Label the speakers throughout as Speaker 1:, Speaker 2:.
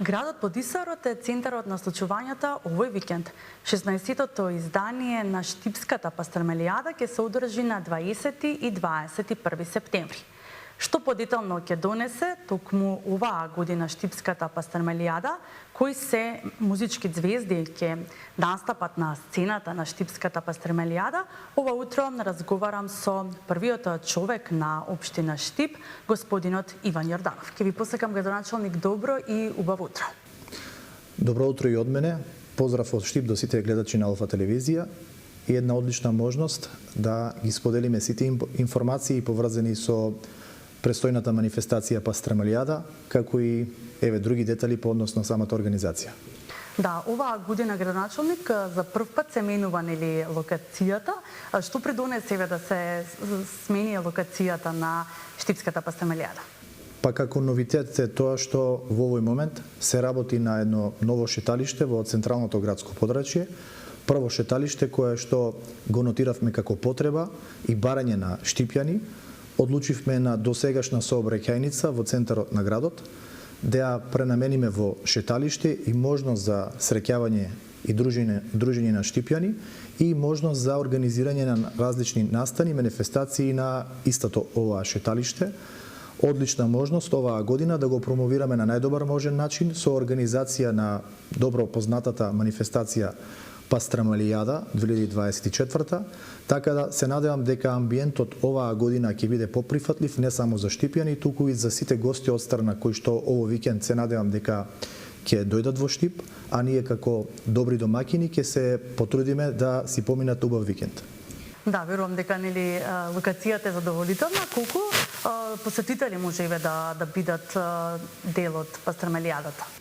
Speaker 1: Градот под Исарот е центарот на случувањата овој викенд. 16-тото издание на Штипската пастрамелијада ќе се одржи на 20 и 21 септември. Што подетално ќе донесе токму оваа година Штипската пастрамелијада, кои се музички звезди ќе настапат на сцената на Штипската пастрамелијада, ова утро разговарам со првиот човек на општина Штип, господинот Иван Јорданов. Ќе ви посакам, градоначалник, добро и убаво утро.
Speaker 2: Добро утро и од мене. Поздрав од Штип до сите гледачи на Алфа телевизија и една одлична можност да ги споделиме сите информации поврзани со престојната манифестација Пастрамелијада, како и други детали по однос на самата организација.
Speaker 1: Да, оваа година, градоначалник, за прв пат се менува локацијата. Што придонесе да се смени локацијата на Штипската пастрамелијада?
Speaker 2: Па како новитет е тоа што во овој момент се работи на едно ново шеталиште во централното градско подрачје. Прво шеталиште кое што го нотиравме како потреба и барање на штипјани. Одлучивме на досегашна сообраќајница во центарот на градот, да ја пренамениме во шеталиште и можност за среќавање и дружење на штипјани и можност за организирање на различни настани, манифестации на истото ова шеталиште. Одлична можност оваа година да го промовираме на најдобар можен начин со организација на добро познатата манифестација Пастрамелијада 2024, така да се надевам дека амбиентот оваа година ќе биде поприфатлив не само за штипјани, туку и за сите гости од страна кои што овој викенд се надевам дека ќе дојдат во Штип, а ние како добри домаќини ќе се потрудиме да си поминат убав викенд.
Speaker 1: Да, верувам дека локацијата е задоволителна. Колку посетители можеме да бидат дел од Пастрамелијадата?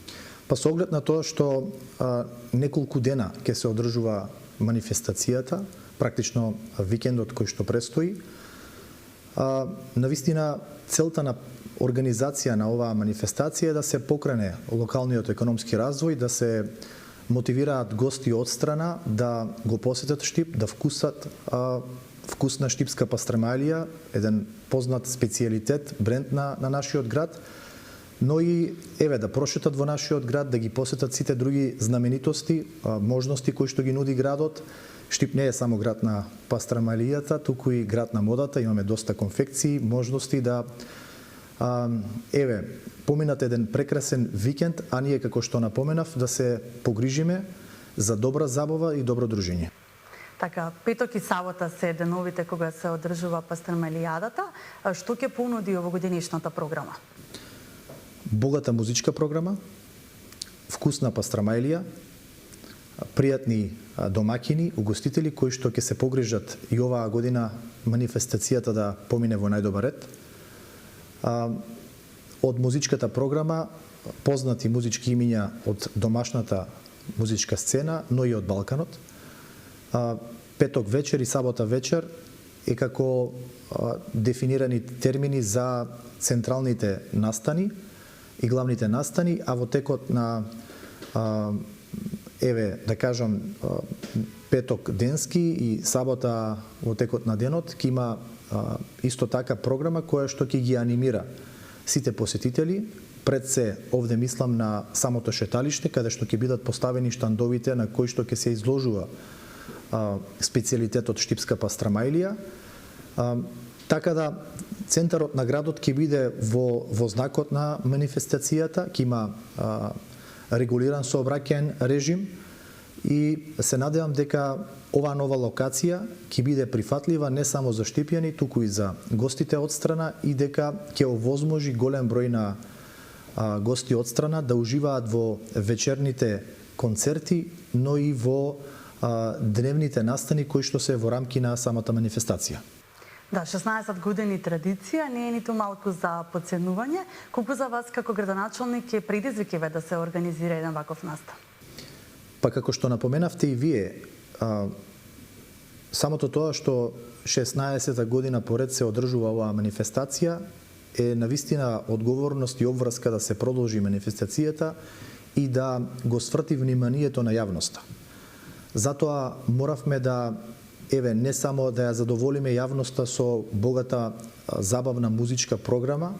Speaker 2: Па со оглед на тоа што неколку дена ќе се одржува манифестацијата, практично викендот кој што престои, навистина целта на организација на оваа манифестација е да се покрене локалниот економски развој, да се мотивираат гости од страна да го посетат Штип, да вкусат вкусна штипска пастрамелија, еден познат специјалитет, бренд на нашиот град, но и да прошетат во нашиот град, да ги посетат сите други знаменитости, можности кои што ги нуди градот. Штип не е само град на пастрамелијата, туку и град на модата, имаме доста конфекции, можности да поминат еден прекрасен викенд, а ние, како што напоменав, да се погрижиме за добра забава и добро дружење.
Speaker 1: Така, петок и сабота се деновите кога се одржува Пастрамелијадата. Што ќе понуди овогодинешната програма?
Speaker 2: Богата музичка програма, вкусна пастрамелија, пријатни домаќини, угостители кои што ќе се погрижат и оваа година манифестацијата да помине во најдобар ред. Од музичката програма познати музички имиња од домашната музичка сцена, но и од Балканот. Петок вечер и сабота вечер е како дефинирани термини за централните настани и главните настани, а во текот на да кажам петок денски и сабота во текот на денот ќе има исто така програма која што ќе ги анимира сите посетители. Пред се овде мислам на самото шеталиште каде што ќе бидат поставени штандовите на кои што ќе се изложува специјалитетот Штипска пастрамелија. Така да центарот на градот ќе биде во знакот на манифестацијата, ќе има регулиран сообраќаен режим и се надевам дека оваа нова локација ќе биде прифатлива не само за штипјани, туку и за гостите од страна и дека ќе овозможи голем број на гости од страна да уживаат во вечерните концерти, но и во дневните настани кои што се во рамки на самата манифестација.
Speaker 1: Да, 16 години традиција не е ниту малку за подценување. Колку за вас како градоначалник е предизвик да се организира еден ваков настан?
Speaker 2: Па како што напоменавте и вие, самото тоа што 16 година поред се одржува оваа манифестација е навистина одговорност и обврска да се продолжи манифестацијата и да го сврти вниманието на јавноста. Затоа моравме да не само да ја задоволиме јавноста со богата забавна музичка програма,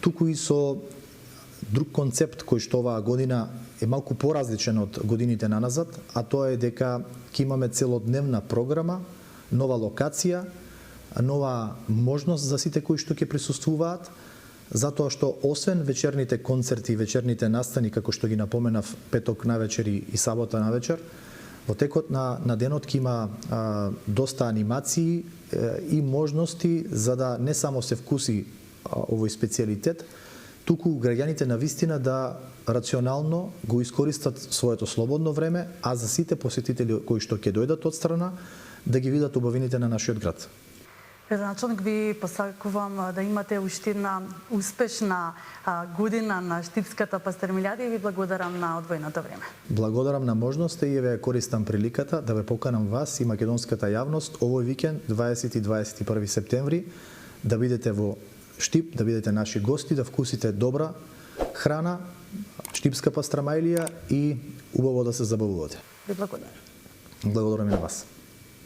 Speaker 2: туку и со друг концепт кој што оваа година е малку поразличен од годините наназад, а тоа е дека ќе имаме целодневна програма, нова локација, нова можност за сите кои што ќе присуствуваат, затоа што освен вечерните концерти, вечерните настани, како што ги напоменав петок навечер и сабота навечер, во текот на денот ќе има доста анимации и можности за да не само се вкуси овој специјалитет, туку граѓаните на вистина да рационално го искористат своето слободно време, а за сите посетители кои што ќе дојдат од страна, да ги видат убавините на нашиот град.
Speaker 1: Градоначалник, ви посакувам да имате уште една успешна година на Штипската пастермилијада и ви благодарам на одвоеното време.
Speaker 2: Благодарам на можноста и ве користам приликата да ве поканам вас и македонската јавност овој викенд 20 и 21 септември да бидете во Штип, да бидете наши гости, да вкусите добра храна, штипска пастрамајлија и убаво да се забавувате.
Speaker 1: Ви благодарам.
Speaker 2: Благодарам и на вас.